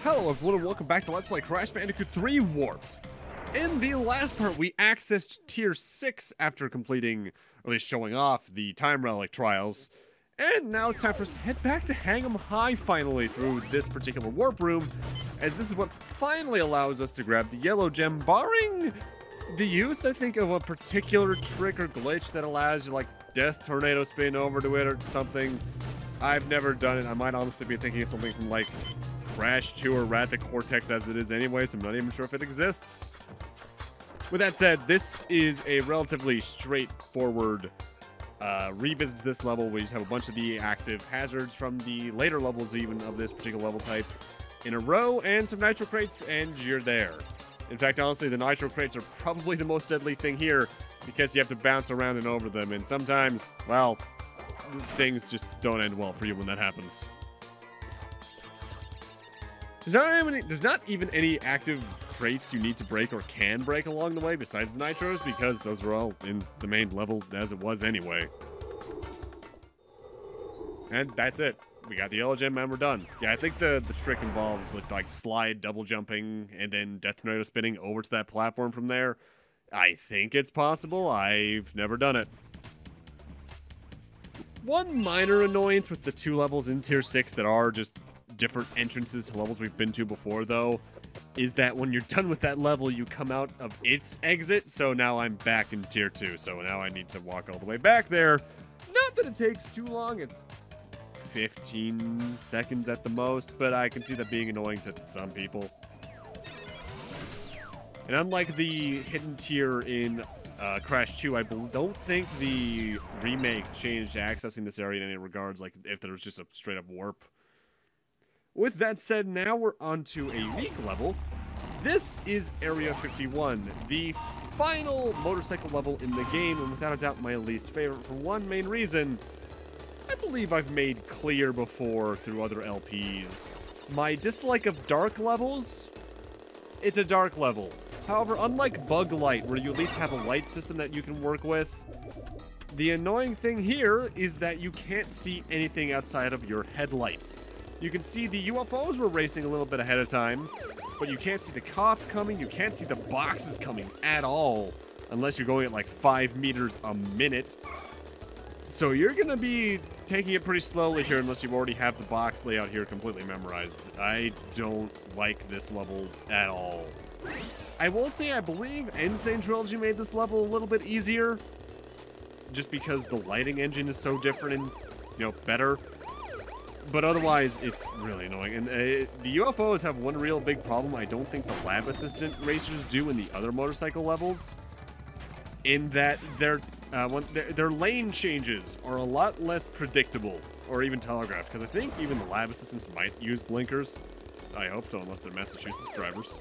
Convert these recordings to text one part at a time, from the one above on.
Hello everyone and welcome back to Let's Play Crash Bandicoot 3 Warped. In the last part, we accessed Tier 6 after completing, or at least showing off, the Time Relic trials. And now it's time for us to head back to Hang 'em High finally through this particular warp room, as this is what finally allows us to grab the yellow gem, barring the use, I think, of a particular trick or glitch that allows you, like, Death Tornado Spin over to it or something. I've never done it. I might honestly be thinking of something from, like, Crash 2 or Wrath of Cortex as it is anyway, so I'm not even sure if it exists. With that said, this is a relatively straightforward revisit to this level. We just have a bunch of the active hazards from the later levels even of this particular level type in a row, and some nitro crates, and you're there. In fact, honestly, the nitro crates are probably the most deadly thing here, because you have to bounce around and over them, and sometimes, well, things just don't end well for you when that happens. There's not even any active crates you need to break or can break along the way besides the nitros, because those are all in the main level as it was anyway. And that's it. We got the yellow gem and we're done. Yeah, I think the trick involves like slide double jumping and then Death Tornado spinning over to that platform from there. I think it's possible. I've never done it. One minor annoyance with the two levels in Tier 6 that are just different entrances to levels we've been to before, though, is that when you're done with that level, you come out of its exit, so now I'm back in Tier 2, so now I need to walk all the way back there. Not that it takes too long, it's 15 seconds at the most, but I can see that being annoying to some people. And unlike the hidden tier in Crash 2, I don't think the remake changed accessing this area in any regards, like if there was just a straight-up warp. With that said, now we're onto a unique level. This is Area 51, the final motorcycle level in the game, and without a doubt my least favorite for one main reason. I believe I've made clear before through other LPs. My dislike of dark levels, it's a dark level. However, unlike Bug Light, where you at least have a light system that you can work with, the annoying thing here is that you can't see anything outside of your headlights. You can see the UFOs were racing a little bit ahead of time, but you can't see the cops coming, you can't see the boxes coming at all, unless you're going at like 5 meters a minute. So you're gonna be taking it pretty slowly here unless you already have the box layout here completely memorized. I don't like this level at all. I will say I believe Insane Trilogy made this level a little bit easier, just because the lighting engine is so different and, you know, better. But otherwise, it's really annoying. And the UFOs have one real big problem I don't think the lab assistant racers do in the other motorcycle levels, in that their lane changes are a lot less predictable or even telegraphed, because I think even the lab assistants might use blinkers. I hope so, unless they're Massachusetts drivers.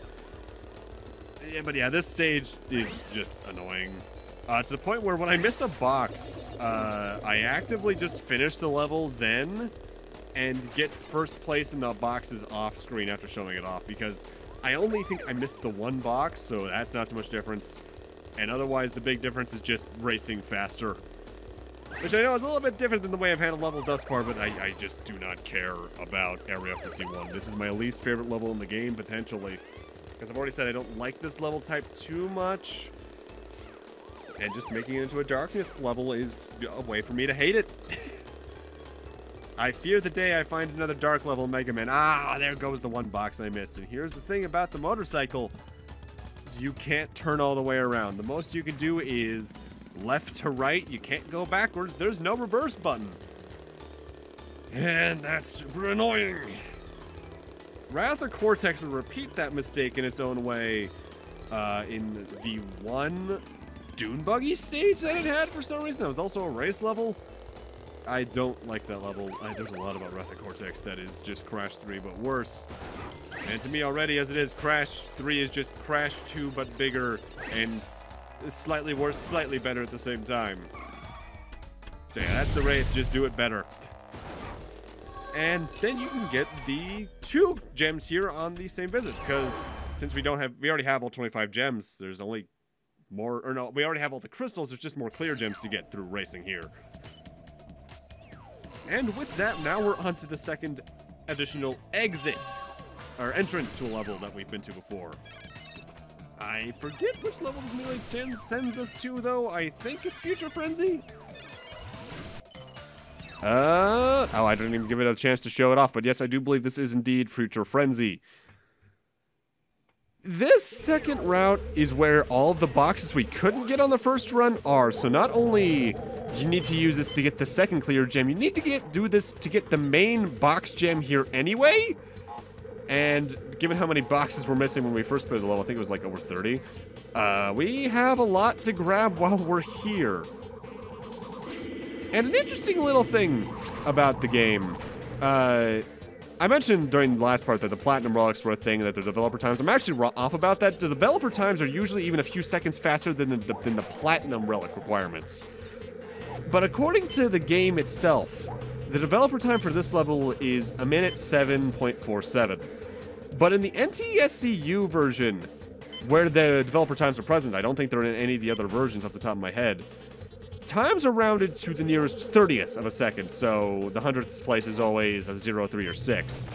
Yeah, but yeah, this stage is just annoying. To the point where when I miss a box, I actively just finish the level then, and get first place in the boxes off screen after showing it off, because I only think I missed the one box, so that's not too much difference. And otherwise, the big difference is just racing faster. Which I know is a little bit different than the way I've handled levels thus far, but I just do not care about Area 51. This is my least favorite level in the game, potentially. Because I've already said I don't like this level type too much. And just making it into a darkness level is a way for me to hate it. I fear the day I find another dark level Mega Man. Ah, there goes the one box I missed. And here's the thing about the motorcycle. You can't turn all the way around. The most you can do is left to right. You can't go backwards. There's no reverse button. And that's super annoying. Wrath of Cortex would repeat that mistake in its own way in the one Dune Buggy stage that it had for some reason. That was also a race level. I don't like that level. There's a lot about Wrath of Cortex that is just Crash 3, but worse. And to me already, as it is, Crash 3 is just Crash 2, but bigger, and slightly worse, slightly better at the same time. So yeah, that's the race, just do it better. And then you can get the 2 gems here on the same visit, because since we already have all 25 gems, there's only more, or no, we already have all the crystals, there's just more clear gems to get through racing here. And with that, now we're on to the second additional exits. or entrance to a level that we've been to before. I forget which level this melee sends us to, though. I think it's Future Frenzy. Oh, I didn't even give it a chance to show it off, but yes, I do believe this is indeed Future Frenzy. This second route is where all of the boxes we couldn't get on the first run are. So not only do you need to use this to get the second clear gem, you need to do this to get the main box gem here anyway. And given how many boxes we're missing when we first cleared the level, I think it was like over 30. We have a lot to grab while we're here. And an interesting little thing about the game. I mentioned during the last part that the Platinum Relics were a thing, that the developer times. I'm actually off about that. The developer times are usually even a few seconds faster than the Platinum Relic requirements. But according to the game itself, the developer time for this level is 1:07.47. But in the NTSCU version, where the developer times are present, I don't think they're in any of the other versions off the top of my head, times are rounded to the nearest 30th of a second, so the 100th place is always a 0, 3, or 6.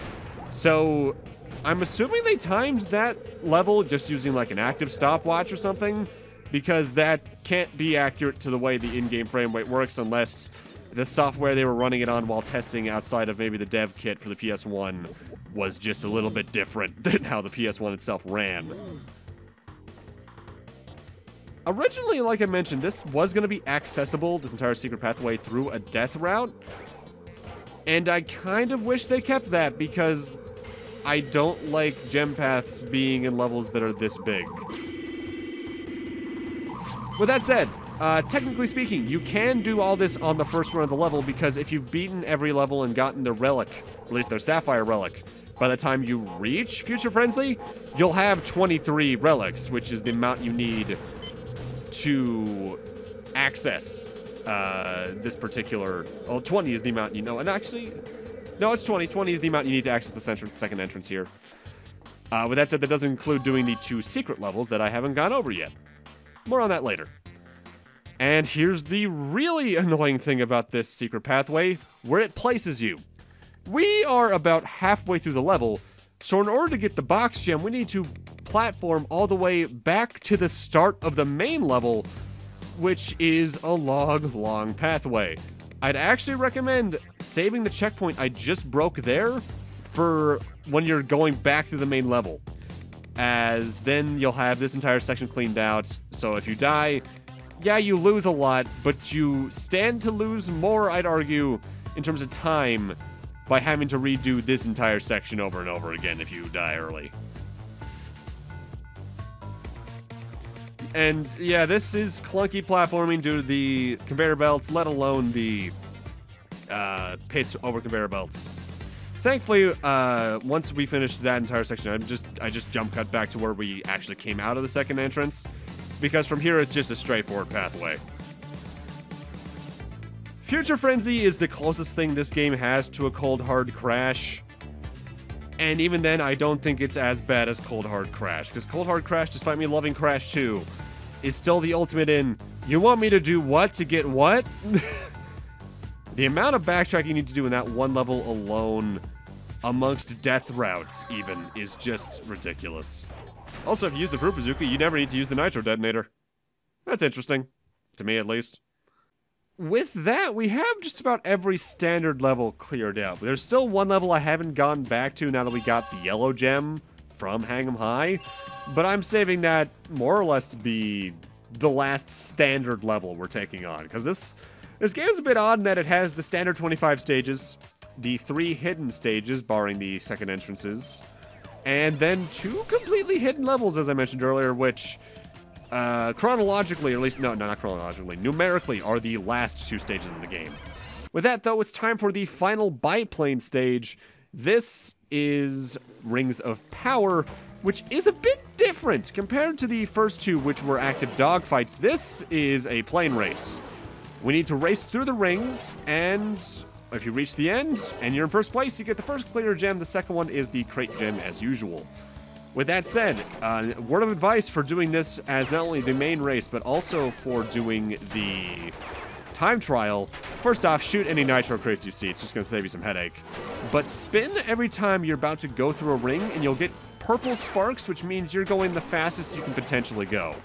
So I'm assuming they timed that level just using like an active stopwatch or something, because that can't be accurate to the way the in-game frame rate works unless the software they were running it on while testing outside of maybe the dev kit for the PS1 was just a little bit different than how the PS1 itself ran. Originally, like I mentioned, this was going to be accessible, this entire secret pathway, through a death route. And I kind of wish they kept that, because I don't like gem paths being in levels that are this big. With that said, technically speaking, you can do all this on the first run of the level, because if you've beaten every level and gotten the relic, at least their Sapphire relic, by the time you reach Future Frenzy, you'll have 23 relics, which is the amount you need to access this particular... Well, 20 is the amount you know. And actually, no, it's 20. 20 is the amount you need to access the second entrance here. With that said, that doesn't include doing the 2 secret levels that I haven't gone over yet. More on that later. And here's the really annoying thing about this secret pathway, where it places you. We are about halfway through the level, so in order to get the box gem, we need to platform all the way back to the start of the main level, which is a long pathway. I'd actually recommend saving the checkpoint I just broke there for when you're going back through the main level, as then you'll have this entire section cleaned out. So if you die, yeah, you lose a lot, but you stand to lose more, I'd argue, in terms of time, by having to redo this entire section over and over again if you die early. And yeah, this is clunky platforming due to the conveyor belts, let alone the pits over conveyor belts. Thankfully, once we finished that entire section, I just jump cut back to where we actually came out of the second entrance, because from here it's just a straightforward pathway. Future Frenzy is the closest thing this game has to a Cold Hard Crash. And even then, I don't think it's as bad as Cold Hard Crash, because Cold Hard Crash, despite me loving Crash 2, is still the ultimate in, you want me to do what to get what? The amount of backtracking you need to do in that one level alone, amongst death routes even, is just ridiculous. Also, if you use the Fruit Bazooka, you never need to use the Nitro Detonator. That's interesting. To me, at least. With that, we have just about every standard level cleared out. But there's still one level I haven't gone back to now that we got the yellow gem from Hang 'em High. But I'm saving that more or less to be the last standard level we're taking on. Because this game's a bit odd in that it has the standard 25 stages, the 3 hidden stages, barring the second entrances, and then 2 completely hidden levels, as I mentioned earlier, which... chronologically, or at least, no, not chronologically, numerically are the last 2 stages in the game. With that, though, it's time for the final Biplane stage. This is Rings of Power, which is a bit different compared to the first 2, which were active dogfights. This is a plane race. We need to race through the rings, and if you reach the end, and you're in first place, you get the first clear gem. The second one is the crate gem, as usual. With that said, word of advice for doing this as not only the main race, but also for doing the time trial, first off, shoot any nitro crates you see. It's just going to save you some headache. But spin every time you're about to go through a ring, and you'll get purple sparks, which means you're going the fastest you can potentially go.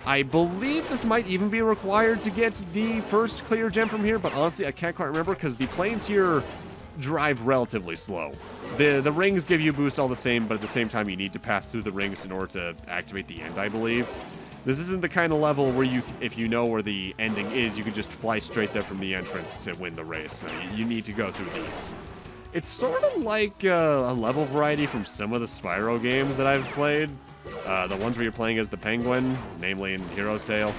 I believe this might even be required to get the first clear gem from here, but honestly, I can't quite remember because the planes here drive relatively slow. The rings give you a boost all the same, but at the same time, you need to pass through the rings in order to activate the end, I believe. This isn't the kind of level where you, if you know where the ending is, you can just fly straight there from the entrance to win the race. No, you need to go through these. It's sort of like a level variety from some of the Spyro games that I've played. The ones where you're playing as the penguin, namely in Hero's Tale.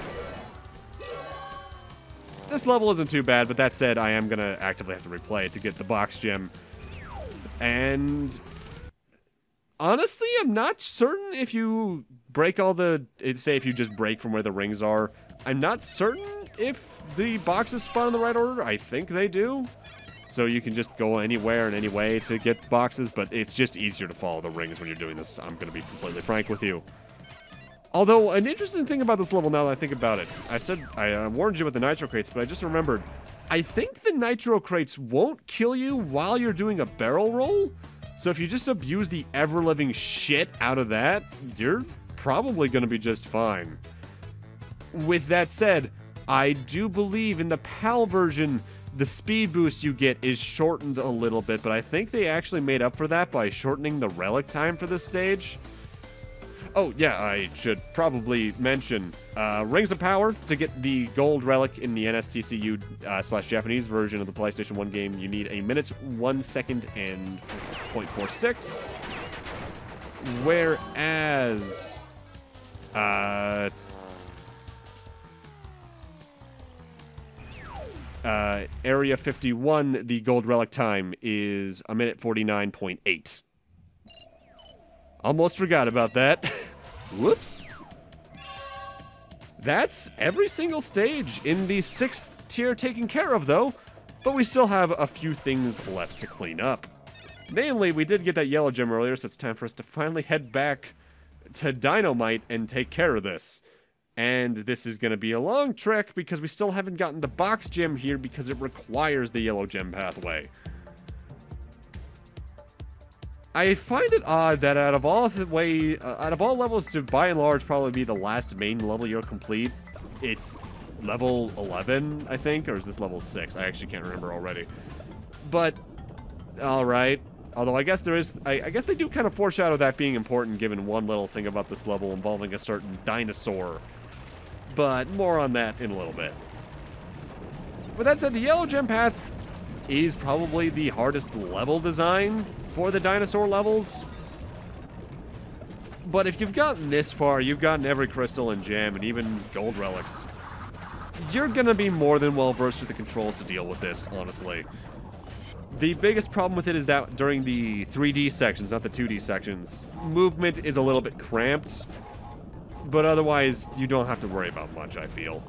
This level isn't too bad, but that said, I am going to actively have to replay it to get the box gem. And honestly, I'm not certain if you break all the... Say if you just break from where the rings are. I'm not certain if the boxes spawn in the right order. I think they do. So you can just go anywhere and any way to get boxes, but it's just easier to follow the rings when you're doing this. I'm going to be completely frank with you. Although, an interesting thing about this level now that I think about it, I said, I warned you with the nitro crates, but I just remembered, I think the nitro crates won't kill you while you're doing a barrel roll. So if you just abuse the ever-living shit out of that, you're probably going to be just fine. With that said, I do believe in the PAL version, the speed boost you get is shortened a little bit, but I think they actually made up for that by shortening the relic time for this stage. Oh, yeah, I should probably mention Rings of Power. To get the gold relic in the NSTCU/Japanese version of the PlayStation 1 game, you need 1 minute, 1 second, and 0.46. Whereas... Area 51, the gold relic time is 1 minute 49.8. Almost forgot about that. Whoops. That's every single stage in the 6th tier taken care of, though. But we still have a few things left to clean up. Namely, we did get that yellow gem earlier, so it's time for us to finally head back to Dynomite and take care of this. And this is going to be a long trek because we still haven't gotten the box gem here because it requires the yellow gem pathway. I find it odd that out of all levels to by and large probably be the last main level you'll complete, it's level 11, I think, or is this level 6? I actually can't remember already. But, alright. Although I guess there is, I guess they do kind of foreshadow that being important given one little thing about this level involving a certain dinosaur. But more on that in a little bit. With that said, the yellow gem path is probably the hardest level design for the dinosaur levels. But if you've gotten this far, you've gotten every crystal and gem and even gold relics, you're gonna be more than well versed with the controls to deal with this, honestly. The biggest problem with it is that during the 3D sections, not the 2D sections, movement is a little bit cramped. But otherwise, you don't have to worry about much, I feel.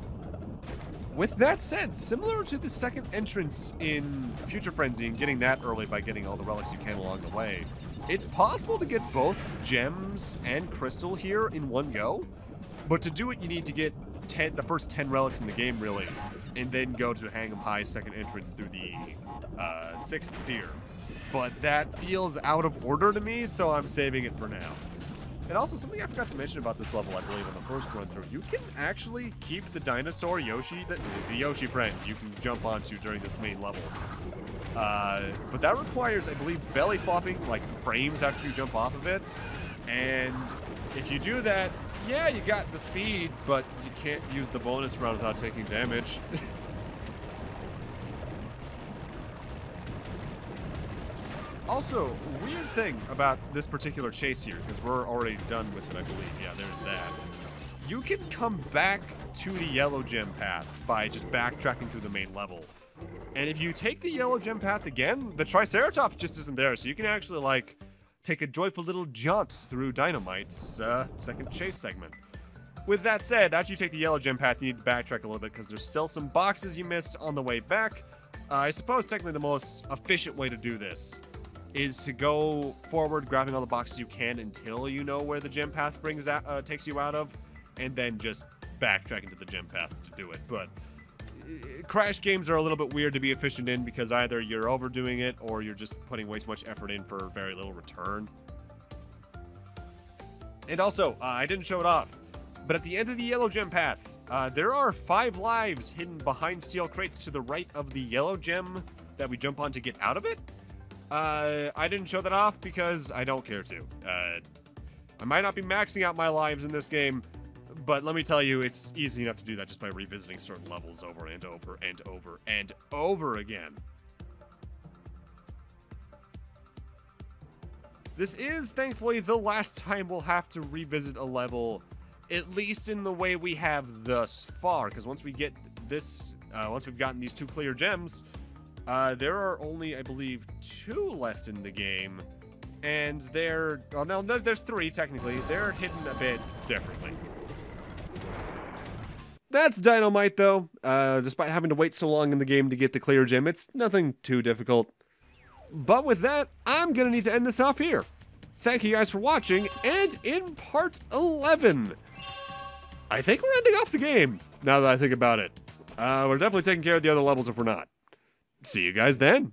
With that said, similar to the second entrance in Future Frenzy and getting that early by getting all the relics you can along the way, it's possible to get both gems and crystal here in one go. But to do it, you need to get the first 10 relics in the game, really, and then go to Hang 'em High second entrance through the 6th tier. But that feels out of order to me, so I'm saving it for now. And also, something I forgot to mention about this level, I believe, on the first run-through, you can actually keep the dinosaur Yoshi, the Yoshi friend, you can jump onto during this main level. But that requires, I believe, belly flopping, like, frames after you jump off of it. And if you do that, yeah, you got the speed, but you can't use the bonus round without taking damage. Also, weird thing about this particular chase here, because we're already done with it, I believe. Yeah, there's that. You can come back to the yellow gem path by just backtracking through the main level. And if you take the yellow gem path again, the Triceratops just isn't there, so you can actually, like, take a joyful little jaunt through Dynomite's second chase segment. With that said, after you take the yellow gem path, you need to backtrack a little bit, because there's still some boxes you missed on the way back. I suppose technically the most efficient way to do this is to go forward, grabbing all the boxes you can until you know where the gem path takes you out of, and then just backtrack into the gem path to do it. But Crash games are a little bit weird to be efficient in because either you're overdoing it or you're just putting way too much effort in for very little return. And also, I didn't show it off, but at the end of the yellow gem path, there are 5 lives hidden behind steel crates to the right of the yellow gem that we jump on to get out of it. I didn't show that off because I don't care to. I might not be maxing out my lives in this game, but let me tell you, it's easy enough to do that just by revisiting certain levels over and over and over and over again. This is, thankfully, the last time we'll have to revisit a level, at least in the way we have thus far, because once we get this, once we've gotten these 2 clear gems, there are only, I believe, 2 left in the game, and they're, well, no, there's 3, technically. They're hidden a bit differently. That's Dynomite, though. Despite having to wait so long in the game to get the clear gem, it's nothing too difficult. But with that, I'm going to need to end this off here. Thank you guys for watching, and in part 11, I think we're ending off the game, now that I think about it. We're definitely taking care of the other levels if we're not. See you guys then.